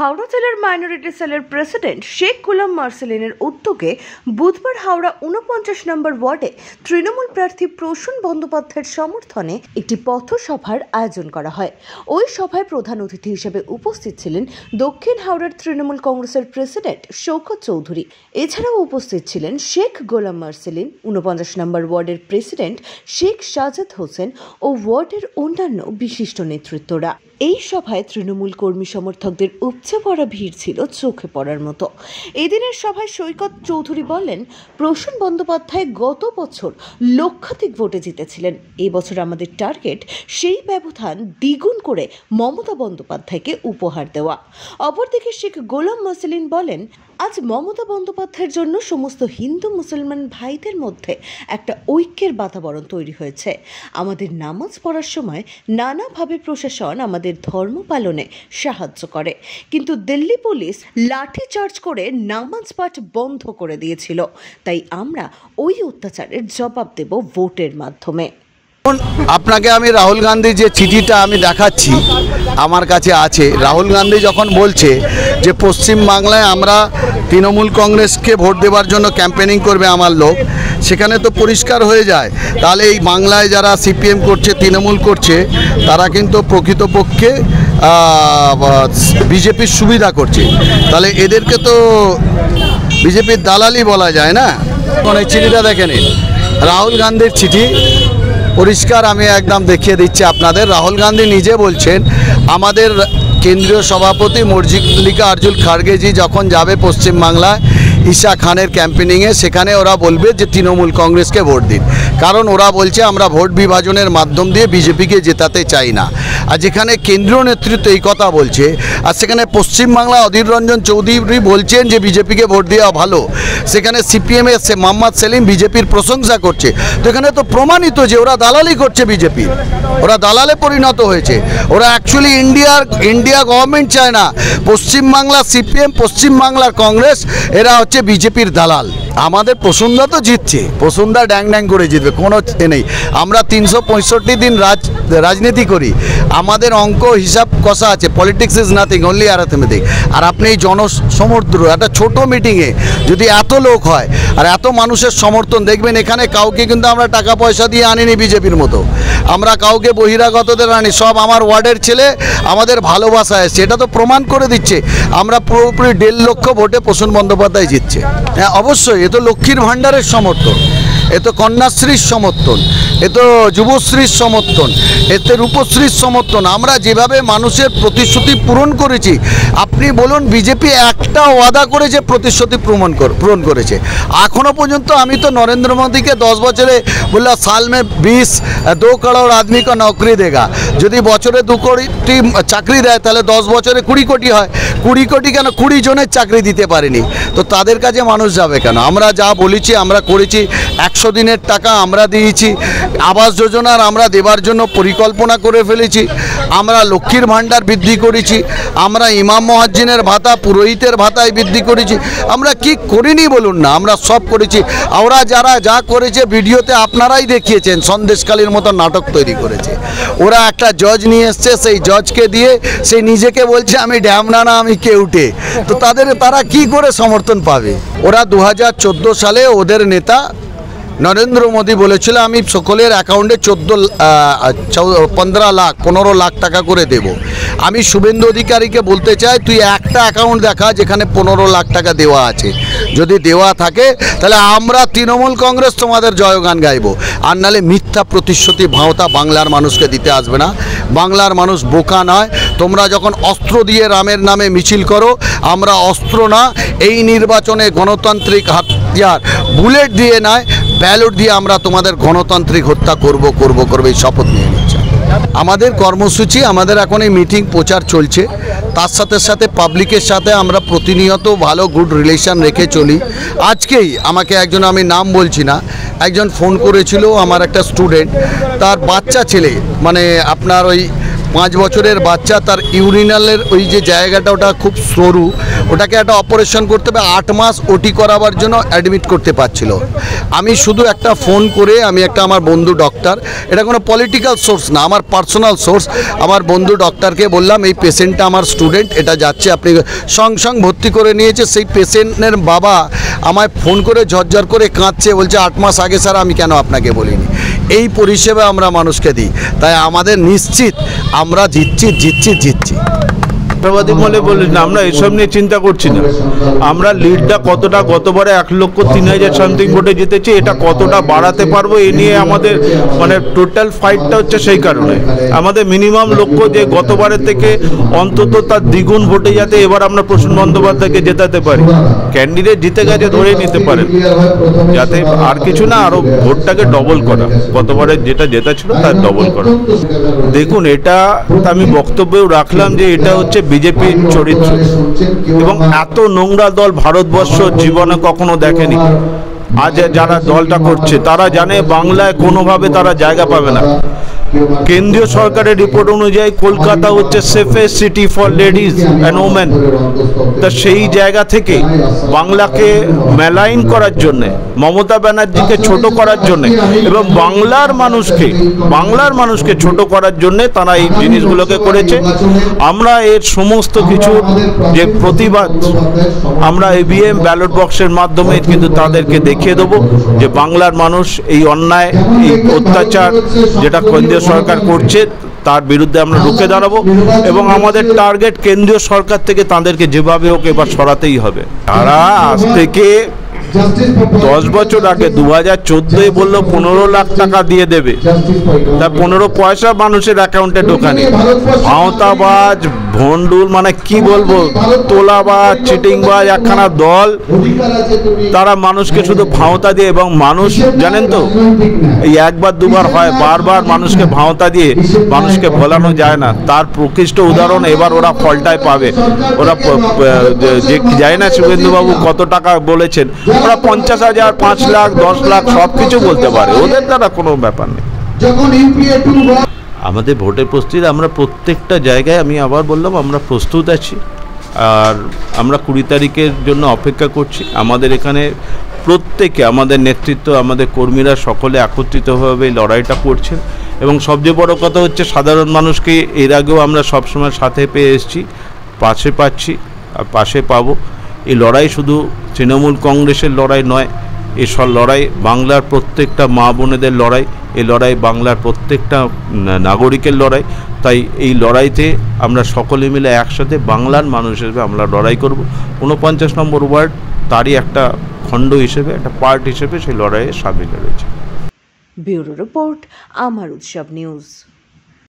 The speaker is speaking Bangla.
হাওড়া জেলার মাইনরিটি সেলের প্রেসিডেন্ট শেখ গোলাম মার্সেলিনের উদ্যোগে বুধবার হাওড়া ৪৯ নম্বর ওয়ার্ডে তৃণমূল প্রার্থী প্রসূন বন্দ্যোপাধ্যায়ের সমর্থনে একটি পথসভার আয়োজন করা হয়। ওই সভায় প্রধান অতিথি হিসেবে উপস্থিত ছিলেন দক্ষিণ হাওড়ার তৃণমূল কংগ্রেসের প্রেসিডেন্ট শওকত চৌধুরী। এছাড়াও উপস্থিত ছিলেন শেখ গোলাম মার্সেলিন, ৪৯ নম্বর ওয়ার্ডের প্রেসিডেন্ট শেখ সাজেদ হোসেন ও ওয়ার্ডের অন্যান্য বিশিষ্ট নেতৃত্বরা। এই সভায় তৃণমূল কর্মী সমর্থকদের উপচে পড়া ভিড় ছিল চোখে পড়ার মতো। এদিনের সভায় শওকত চৌধুরী বলেন, প্রসূন বন্দ্যোপাধ্যায় গত বছর লক্ষাধিক ভোটে জিতেছিলেন। এই বছর আমাদের টার্গেট সেই ব্যবধান দ্বিগুণ করে মমতা বন্দ্যোপাধ্যায়কে উপহার দেওয়া। অপরদিকে শেখ গোলাম মার্সেলিন বলেন, আজ মমতা বন্দ্যোপাধ্যায়ের জন্য সমস্ত হিন্দু মুসলমান ভাইদের মধ্যে একটা ঐক্যের বাতাবরণ তৈরি হয়েছে। আমাদের নামাজ পড়ার সময় নানাভাবে প্রশাসন আমাদের ধর্ম পালনে সাহায্য করে, কিন্তু দিল্লি পুলিশ লাঠিচার্জ করে নামাজ পাঠ বন্ধ করে দিয়েছিল। তাই আমরা ওই অত্যাচারের জবাব দেব ভোটের মাধ্যমে। আপনাকে আমি রাহুল গান্ধীর যে চিঠিটা আমি দেখাচ্ছি, আমার কাছে আছে। রাহুল গান্ধী যখন বলছে যে পশ্চিম বাংলায় আমরা তৃণমূল কংগ্রেসকে ভোট দেওয়ার জন্য ক্যাম্পেনিং করবে আমার লোক, সেখানে তো পরিষ্কার হয়ে যায় তাহলে এই বাংলায় যারা সিপিএম করছে, তৃণমূল করছে, তারা কিন্তু প্রকৃতপক্ষে বিজেপির সুবিধা করছে। তাহলে এদেরকে তো বিজেপির দালালি বলা যায় না। এই চিঠিটা দেখে নিন, রাহুল গান্ধীর চিঠি পরিষ্কার আমি একদম দেখিয়ে দিচ্ছি আপনাদের। রাহুল গান্ধী নিজে বলছেন, আমাদের কেন্দ্রীয় সভাপতি মল্লিকার্জুন খাড়গেজি যখন যাবে পশ্চিমবাংলায় ঈশা খানের ক্যাম্পেনিংয়ে, সেখানে ওরা বলবে যে তৃণমূল কংগ্রেসকে ভোট দিন, কারণ ওরা বলছে আমরা ভোট বিভাজনের মাধ্যম দিয়ে বিজেপিকে জেতাতে চাই না। আর যেখানে কেন্দ্রীয় নেতৃত্ব এই কথা বলছে, আর সেখানে পশ্চিমবাংলা অধীর রঞ্জন চৌধুরী বলছেন যে বিজেপিকে ভোট দেওয়া ভালো, সেখানে সিপিএমের মোহাম্মদ সেলিম বিজেপির প্রশংসা করছে, তো এখানে তো প্রমাণিত যে ওরা দালালি করছে, বিজেপির ওরা দালালে পরিণত হয়েছে। ওরা অ্যাকচুয়ালি ইন্ডিয়া গভর্নমেন্ট চায় না, পশ্চিমবাংলা সিপিএম, পশ্চিমবাংলার কংগ্রেস, এরা হচ্ছে বিজেপির দালাল। আমাদের প্রসূনদা তো জিতছে, প্রসূনদা ড্যাং ড্যাং করে জিতবে, কোনো নেই। আমরা ৩৬৫ দিন রাজনীতি করি, আমাদের অঙ্ক হিসাব কষা আছে। Politics is nothing, only arithmetic. আর আপনি এই জনসমুদ্র একটা ছোট মিটিংয়ে যদি এত লোক হয় আর এত মানুষের সমর্থন, দেখবেন এখানে কাউকে কিন্তু আমরা টাকা পয়সা দিয়ে আনিনি বিজেপির মতো, আমরা কাউকে বহিরাগতদের আনি, সব আমার ওয়ার্ডের ছেলে, আমাদের ভালোবাসা এসছে। এটা তো প্রমাণ করে দিচ্ছে আমরা পুরোপুরি 1.5 লক্ষ ভোটে প্রসূন বন্দ্যোপাধ্যায় জিতছে। হ্যাঁ, অবশ্যই এ তো লক্ষ্মীর ভাণ্ডারের সমর্থন, এ তো কন্যাশ্রীর সমর্থন, এ তো যুবশ্রীর সমর্থন, এতে রূপশ্রীর সমর্থন। আমরা যেভাবে মানুষের প্রতিশ্রুতি পূরণ করেছি, আপনি বলুন বিজেপি একটা ওয়াদা করেছে, প্রতিশ্রুতি পূরণ করেছে এখনও পর্যন্ত? আমি তো নরেন্দ্র মোদীকে 10 বছরে বললাম সাল মে 2 করোড় আদমি কা নৌকরি দেগা। যদি বছরে 2 কোটি চাকরি দেয়, তাহলে 10 বছরে 20 কোটি হয়। 20 কোটি কেন, 20 জনের চাকরি দিতে পারেনি, তো তাদের কাছে মানুষ যাবে কেন? আমরা যা বলেছি আমরা করেছি। 100 দিনের টাকা আমরা দিয়েছি, আবাস যোজনার আমরা দেবার জন্য পরিকল্পনা করে ফেলেছি, আমরা লক্ষ্মীর ভাণ্ডার বৃদ্ধি করেছি, আমরা ইমাম মুয়াজ্জিনের ভাতা, পুরোহিতের ভাতায় বৃদ্ধি করেছি। আমরা কি করিনি বলুন না, আমরা সব করেছি। ওরা যারা যা করেছে ভিডিওতে আপনারাই দেখিয়েছেন, সন্দেশকালীর মতো নাটক তৈরি করেছে। ওরা একটা জজ নিয়ে এসছে, সেই জজকে দিয়ে সেই নিজেকে বলছে আমি ড্যামনা না, আমি কেউটে। তো তারা কি করে সমর্থন পাবে? ওরা 2014 সালে ওদের নেতা নরেন্দ্র মোদী বলেছিল আমি সকলের অ্যাকাউন্টে 15 লাখ টাকা করে দেব। আমি শুভেন্দু অধিকারীকে বলতে চাই, তুই একটা অ্যাকাউন্ট দেখা যেখানে 15 লাখ টাকা দেওয়া আছে। যদি দেওয়া থাকে তাহলে আমরা তৃণমূল কংগ্রেস তোমাদের জয়গান গাইব। আর নাহলে মিথ্যা প্রতিশ্রুতি ভাওতা বাংলার মানুষকে দিতে আসবে না। বাংলার মানুষ বোকা নয়। তোমরা যখন অস্ত্র দিয়ে রামের নামে মিছিল করো, আমরা অস্ত্র না, এই নির্বাচনে গণতান্ত্রিক হাতিয়ার বুলেট দিয়ে নয়, ব্যালট দিয়ে আমরা তোমাদের গণতান্ত্রিক হত্যা করব এই শপথ নিয়ে নিচ্ছি। আমাদের কর্মসূচি, আমাদের এখন এই মিটিং প্রচার চলছে, তার সাথে সাথে পাবলিকের সাথে আমরা প্রতিনিয়ত ভালো গুড রিলেশন রেখে চলি। আজকেই আমাকে একজন, আমি নাম বলছি না, একজন ফোন করেছিল, আমার একটা স্টুডেন্ট, তার বাচ্চা ছেলে, মানে আপনার ওই 5 বছরের বাচ্চা, তার ইউরিনালের ওই যে জায়গাটা ওটা খুব সরু, ওটাকে একটা অপারেশন করতে হবে, 8 মাস ওটি করাবার জন্য অ্যাডমিট করতে পারছিল। আমি শুধু একটা ফোন করে, আমি একটা আমার বন্ধু ডক্টর, এটা কোনো পলিটিক্যাল সোর্স না, আমার পার্সোনাল সোর্স, আমার বন্ধু ডক্টরকে বললাম এই পেশেন্টটা আমার স্টুডেন্ট, এটা যাচ্ছে, আপনি সঙ্গে ভর্তি করে নিয়েছে। সেই পেশেন্টের বাবা আমায় ফোন করে ঝরঝর করে কাঁদছে, বলছে 8 মাস আগে স্যার আমি কেন আপনাকে বলিনি। এই পরিষেবা আমরা মানুষকে দিই, তাই আমাদের নিশ্চিত আমরা জিতছি। রাষ্ট্রবাদী বলে বলি না, আমরা এসব নিয়ে চিন্তা করছি না। আমরা লিডটা কতটা, গতবারে 1,03,000 সামথিং ভোটে জিতেছি, এটা কতটা বাড়াতে পারবো এ নিয়ে আমাদের মানে টোটাল ফাইটটা হচ্ছে। সেই কারণে আমাদের মিনিমাম লক্ষ্য যে গতবারের থেকে অন্তত তার দ্বিগুণ ভোটে যাতে এবার আমরা প্রসূন বন্দ্যোপাধ্যায়কে জেতাতে পারি। ক্যান্ডিডেট জিতে গেছে ধরে নিতে পারেন, যাতে আর কিছু না, আরও ভোটটাকে ডবল করা, গতবারে যেটা জেতা ছিল তার ডবল করা। দেখুন, এটা আমি বক্তব্যেও রাখলাম যে এটা হচ্ছে বিজেপির চরিত্র, এবং এত নোংরা দল ভারতবর্ষ জীবনে কখনো দেখেনি। আজ যারা দলটা করছে তারা জানে বাংলায় কোনোভাবে তারা জায়গা পাবে না। কেন্দ্রীয় সরকারের রিপোর্ট অনুযায়ী কলকাতা হচ্ছে safest city for ladies and women. তা সেই জায়গা থেকে বাংলাকে মেলাইন করার জন্যে, মমতা ব্যানার্জিকে ছোট করার জন্যে এবং বাংলার মানুষকে ছোট করার জন্যে তারা এই জিনিসগুলোকে করেছে। আমরা এর সমস্ত কিছু যে প্রতিবাদ আমরা ইভিএম ব্যালট বক্সের মাধ্যমে কিন্তু তাদেরকে দেখিয়ে দেবো যে বাংলার মানুষ এই অন্যায়, এই অত্যাচার যেটা কেন্দ্রীয় সরকার করছে তার বিরুদ্ধে আমরা রুখে দাঁড়াবো, এবং আমাদের টার্গেট কেন্দ্রীয় সরকার থেকে তাদেরকে যেভাবে হোক এবার সরাতেই হবে। তারা আজ থেকে 10 বছর আগে 2014 বললো 15 লাখ টাকা দিয়ে দেবে, তা 15 পয়সা মানুষের অ্যাকাউন্টে ঢোকানি। ভাঁওতাবাজ, ভন্ডুল, মানে কি বলবো, তোলাবাজ, চিটিংবাজ একখানা দল। তারা মানুষকে শুধু ভাঁওতা দিয়ে, এবং মানুষ জানেন তো এই একবার দুবার হয়, বারবার মানুষকে ভাঁওতা দিয়ে মানুষকে ভোলানো যায় না। তার প্রকৃষ্ট উদাহরণ এবার ওরা ফলটাই পাবে। ওরা যে যায় না শুভেন্দুবাবু কত টাকা বলেছেন, ওরা 50,000, 5 লাখ, 10 লাখ সব কিছু বলতে পারে, ওদের দ্বারা কোনো ব্যাপার নেই। আমাদের ভোটের প্রস্তুতি আমরা প্রত্যেকটা জায়গায়, আমি আবার বললাম, আমরা প্রস্তুত আছি। আর আমরা 20 তারিখের জন্য অপেক্ষা করছি। আমাদের এখানে প্রত্যেকে, আমাদের নেতৃত্ব, আমাদের কর্মীরা সকলে একত্রিতভাবে এই লড়াইটা করছেন, এবং সবচেয়ে বড় কথা হচ্ছে সাধারণ মানুষকে এর আগেও আমরা সবসময় সাথে পেয়ে এসেছি, পাশে পাচ্ছি আর পাশে পাবো। এই লড়াই শুধু তৃণমূল কংগ্রেসের লড়াই নয়, এসব লড়াই বাংলার প্রত্যেকটা মা বোনেদের লড়াই, এই লড়াই বাংলার প্রত্যেকটা নাগরিকের লড়াই। তাই এই লড়াইতে আমরা সকলে মিলে একসাথে বাংলার মানুষ হিসেবে আমরা লড়াই করব। 49 নম্বর ওয়ার্ড তারই একটা খণ্ড হিসেবে, একটা পার্ট হিসেবে সেই লড়াইয়ে সামিল রয়েছে। ব্যুরো রিপোর্ট, আমার উৎসব নিউজ।